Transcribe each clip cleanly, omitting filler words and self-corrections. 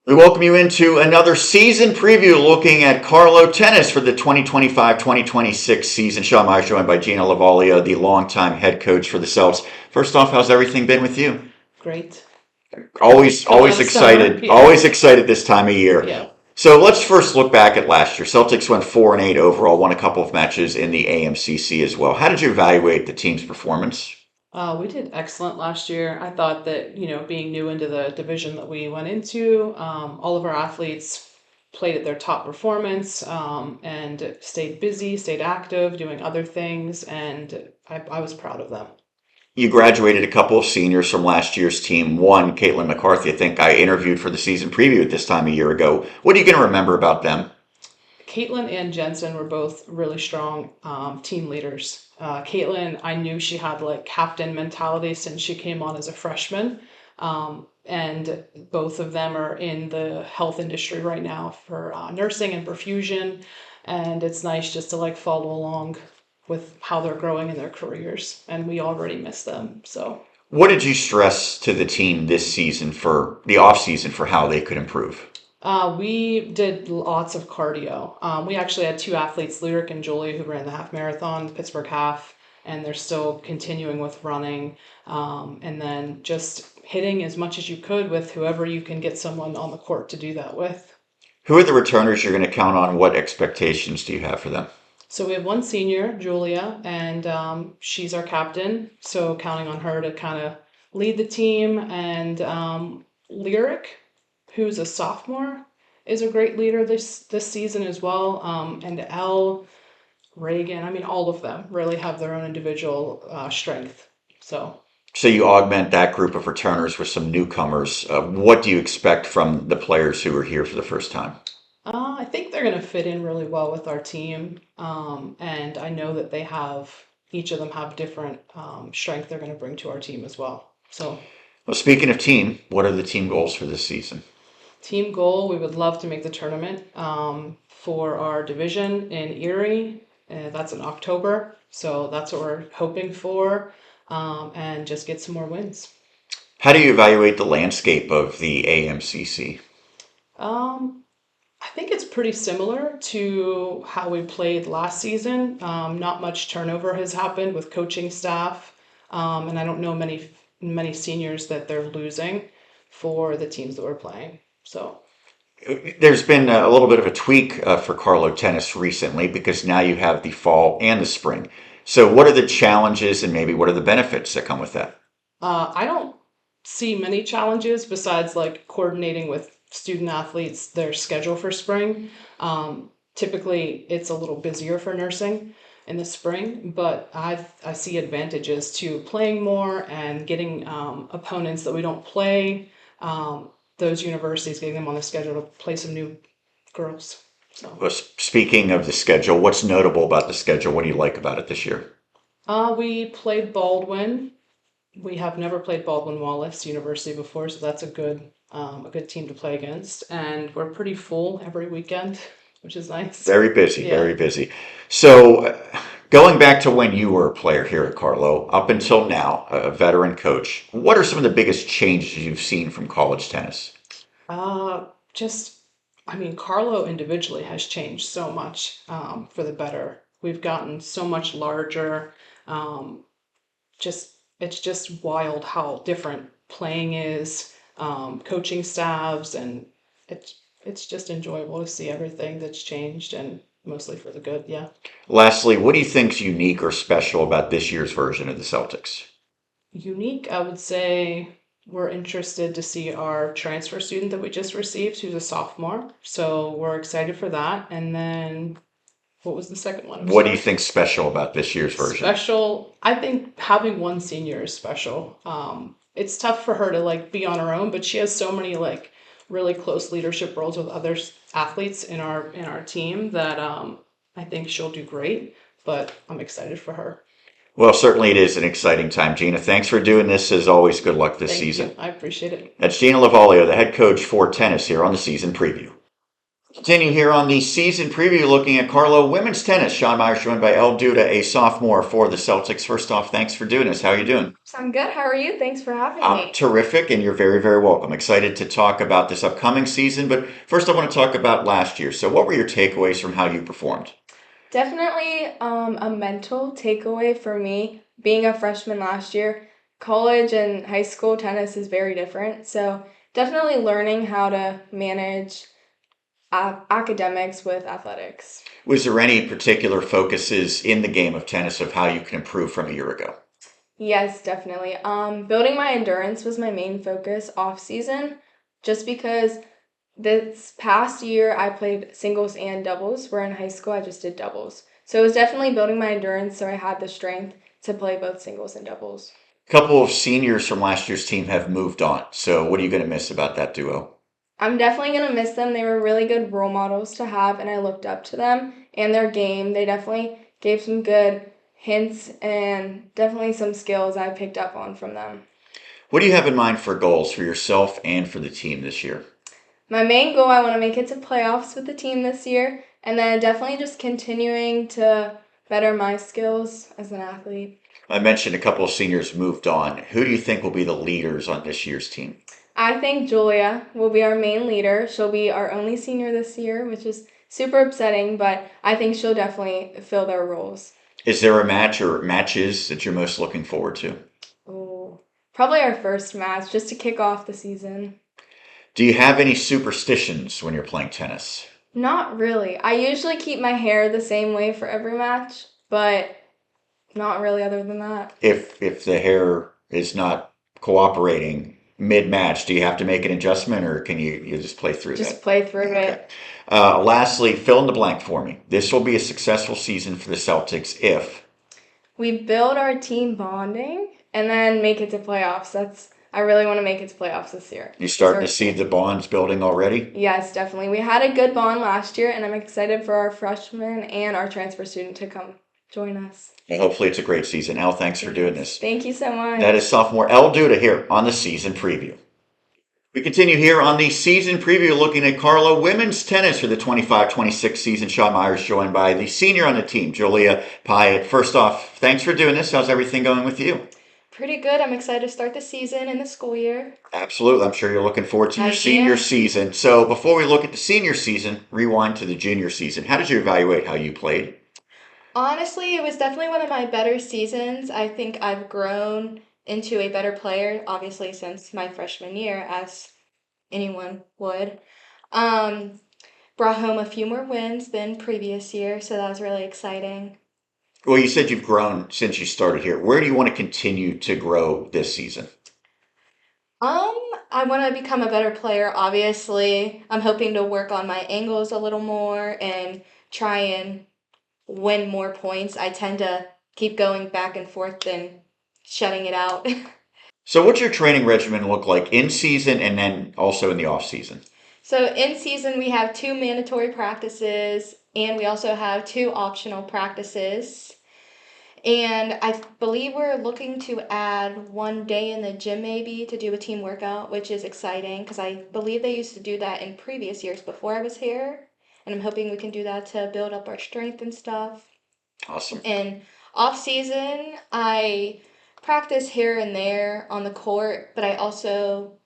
We welcome you into another season preview looking at Carlow tennis for the 2025-2026 season. Sean Meyers joined by Gina Lovaglio, the longtime head coach for the Celts. First off, how's everything been with you? Great. Always, Coming always out of summer. excited. Yeah. Always excited this time of year. Yeah. So let's first look back at last year. Celtics went 4-8 overall, won a couple of matches in the AMCC as well. How did you evaluate the team's performance? We did excellent last year. I thought that, being new into the division that we went into, all of our athletes played at their top performance and stayed busy, stayed active, doing other things, and I was proud of them. You graduated a couple of seniors from last year's team. One, Caitlin McCarthy, I think I interviewed for the season preview at this time a year ago. What are you going to remember about them? Caitlin and Jensen were both really strong team leaders. Caitlin, I knew she had like captain mentality since she came on as a freshman. And both of them are in the health industry right now for nursing and perfusion. And it's nice just to like follow along with how they're growing in their careers. And we already miss them. So What did you stress to the team this season for the off season for how they could improve? we did lots of cardio. We actually had two athletes, Lyric and Julie, who ran the half marathon, the Pittsburgh half, and they're still continuing with running. And then just hitting as much as you could with whoever you can get someone on the court to do that with. Who are the returners you're going to count on? What expectations do you have for them? So we have one senior, Julia, and she's our captain. So counting on her to kind of lead the team. And Lyric, who's a sophomore, is a great leader this season as well. And Elle, Reagan, I mean, all of them really have their own individual strength. So So you augment that group of returners with some newcomers. What do you expect from the players who are here for the first time? I think they're going to fit in really well with our team. And I know that each of them have different strength they're going to bring to our team as well. So Well, speaking of team, what are the team goals for this season? team goal, we would love to make the tournament for our division in Erie. That's in October. So that's what we're hoping for, and just get some more wins. How do you evaluate the landscape of the AMCC? Um, I think it's pretty similar to how we played last season. Not much turnover has happened with coaching staff, and I don't know many seniors that they're losing for the teams that we're playing. So There's been a little bit of a tweak for Carlow tennis recently because now you have the fall and the spring. So, what are the challenges and maybe what are the benefits that come with that? I don't see many challenges besides like coordinating with student athletes their schedule for spring. Typically, it's a little busier for nursing in the spring, but I see advantages to playing more and getting opponents that we don't play. Those universities, getting them on the schedule to play some new girls. So, Well, speaking of the schedule, what's notable about the schedule? What do you like about it this year? we played Baldwin. We have never played Baldwin Wallace University before, so that's a good team to play against. And we're pretty full every weekend, which is nice. Very busy, Yeah. very busy. So, going back to when you were a player here at Carlow, up until now, a veteran coach, what are some of the biggest changes you've seen from college tennis? Just, I mean, Carlo individually has changed so much for the better. We've gotten so much larger. Um, just it's just wild how different playing is, coaching staffs, and it's just enjoyable to see everything that's changed and mostly for the good. Yeah. Lastly, what do you think's unique or special about this year's version of the Celtics? Unique, I would say we're interested to see our transfer student that we just received, who's a sophomore. So we're excited for that. And then what was the second one? I'm What do you sorry. think's special about this year's version? Special. I think having one senior is special. It's tough for her to like be on her own, but she has so many like really close leadership roles with other athletes in our team that I think she'll do great. But I'm excited for her. Well, certainly it is an exciting time, Gina. Thanks for doing this. As always, good luck this Thank season. you. I appreciate it. That's Gina Lovaglio, the head coach for tennis here on the season preview. Continue here on the season preview looking at Carlow women's tennis. Sean Meyers joined by Elle Duda, a sophomore for the Celtics. First off, thanks for doing this. How are you doing? So I'm good. How are you? Thanks for having I'm me. terrific, and you're very, very welcome. Excited to talk about this upcoming season, but first I want to talk about last year. So what were your takeaways from how you performed? Definitely a mental takeaway for me being a freshman last year. College and high school tennis is very different. So definitely learning how to manage academics with athletics. Was there any particular focuses in the game of tennis of how you can improve from a year ago? Yes, definitely. Building my endurance was my main focus off season, just because this past year I played singles and doubles, where in high school I just did doubles. So it was definitely building my endurance so I had the strength to play both singles and doubles. A couple of seniors from last year's team have moved on. So what are you going to miss about that duo? I'm definitely going to miss them. They were really good role models to have, and I looked up to them and their game. They definitely gave some good hints and definitely some skills I picked up on from them. What do you have in mind for goals for yourself and for the team this year? My main goal, I want to make it to playoffs with the team this year, and then definitely just continuing to better my skills as an athlete. I mentioned a couple of seniors moved on. Who do you think will be the leaders on this year's team? I think Julia will be our main leader. She'll be our only senior this year, which is super upsetting, but I think she'll definitely fill their roles. Is there a match or matches that you're most looking forward to? Oh, probably our first match just to kick off the season. Do you have any superstitions when you're playing tennis? Not really. I usually keep my hair the same way for every match, but not really other than that. If the hair is not cooperating mid-match, do you have to make an adjustment or can you just play through Just that? play through Okay. it. Lastly, fill in the blank for me. This will be a successful season for the Celtics if We build our team bonding and then make it to playoffs. I really want to make it to playoffs this year. you're It's starting our to see goal. the bonds building already. Yes, definitely. We had a good bond last year, and I'm excited for our freshman and our transfer student to come join us. And hopefully it's a great season. Al, thanks for doing this. Thank you so That is much. sophomore Elle Duda here on the season preview. We continue here on the season preview looking at Carlow women's tennis for the 25-26 season. Sean Meyers joined by the senior on the team, Julia Piatt. First off, thanks for doing this. How's everything going with you? Pretty good. I'm excited to start the season and the school year. Absolutely. I'm sure you're looking forward to your I senior am. season. So before we look at the senior season, rewind to the junior season. How did you evaluate how you played? Honestly, it was definitely one of my better seasons. I think I've grown into a better player, obviously, since my freshman year, as anyone would. Um, Brought home a few more wins than previous year, so that was really exciting. Well, you said you've grown since you started here. Where do you want to continue to grow this season? Um, I want to become a better player, obviously. I'm hoping to work on my angles a little more and try and win more points. I tend to keep going back and forth and shutting it out. So what's your training regimen look like in season and then also in the off season? So in season, we have two mandatory practices and we also have two optional practices. And I believe we're looking to add one day in the gym maybe to do a team workout, which is exciting because I believe they used to do that in previous years before I was here. And I'm hoping we can do that to build up our strength and stuff. Awesome. And off season, I practice here and there on the court, but I also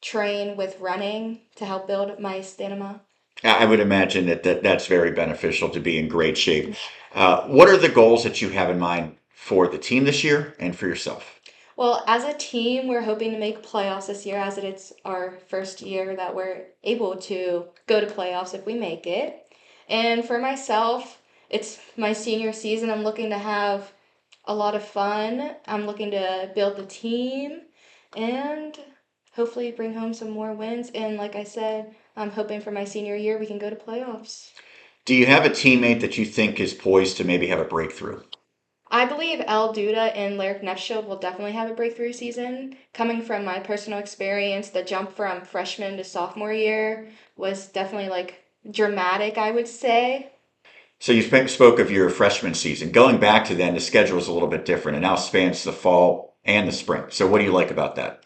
train with running to help build my stamina. I would imagine that's very beneficial to be in great shape. What are the goals that you have in mind for the team this year and for yourself? Well, as a team, we're hoping to make playoffs this year as it's our first year that we're able to go to playoffs if we make it. And for myself, it's my senior season. I'm looking to have a lot of fun. I'm looking to build the team and hopefully bring home some more wins. And like I said, I'm hoping for my senior year we can go to playoffs. Do you have a teammate that you think is poised to maybe have a breakthrough? I believe Elle Duda and Lyric Nefshield will definitely have a breakthrough season. Coming from my personal experience, the jump from freshman to sophomore year was definitely like dramatic, I would say. So you spoke of your freshman season. Going back to then, the schedule is a little bit different. It now spans the fall and the spring. So what do you like about that?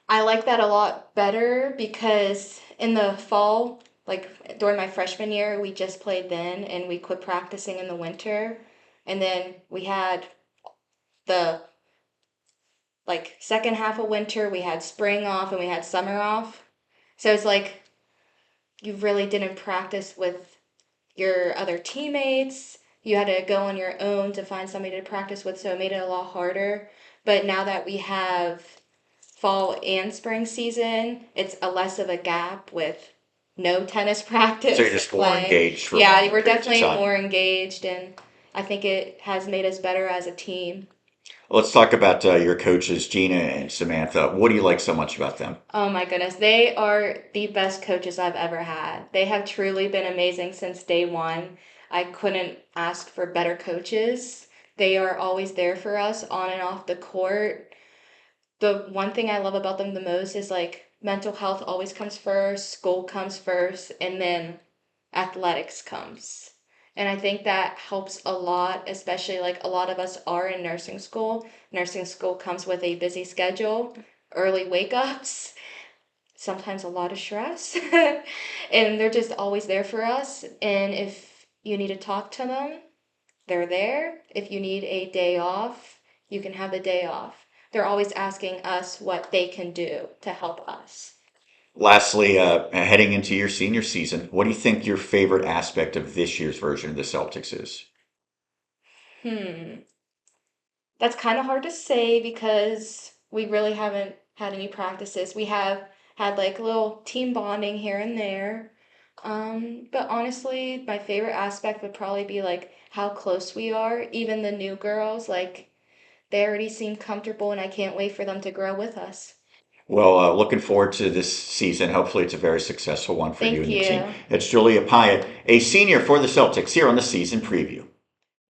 I like that a lot better because in the fall like during my freshman year, we just played then and we quit practicing in the winter. And then we had the like second half of winter, we had spring off and we had summer off. So it's like you really didn't practice with your other teammates. You had to go on your own to find somebody to practice with, so it made it a lot harder. But now that we have fall and spring season, it's a less of a gap with no tennis practice So you're just more playing. engaged for Yeah, longer we're periods of definitely time. more engaged, and I think it has made us better as a team. Let's talk about your coaches, Gina and Samantha. What do you like so much about them? Oh my goodness, they are the best coaches I've ever had. They have truly been amazing since day one. I couldn't ask for better coaches. They are always there for us on and off the court. The one thing I love about them the most is like mental health always comes first, school comes first, and then athletics comes. And I think that helps a lot, especially like a lot of us are in nursing school. Nursing school comes with a busy schedule, early wake ups, sometimes a lot of stress. And they're just always there for us. And if you need to talk to them, they're there. If you need a day off, you can have the day off. They're always asking us what they can do to help us. Lastly, heading into your senior season, what do you think your favorite aspect of this year's version of the Celtics is? Hmm. That's kind of hard to say because we really haven't had any practices. We have had like little team bonding here and there. But honestly, my favorite aspect would probably be like how close we are. Even the new girls, like they already seem comfortable, and I can't wait for them to grow with us. Well, looking forward to this season. Hopefully, it's a very successful one for you Thank and the team. you. It's Julia Piatt, a senior for the Celtics, here on the season preview.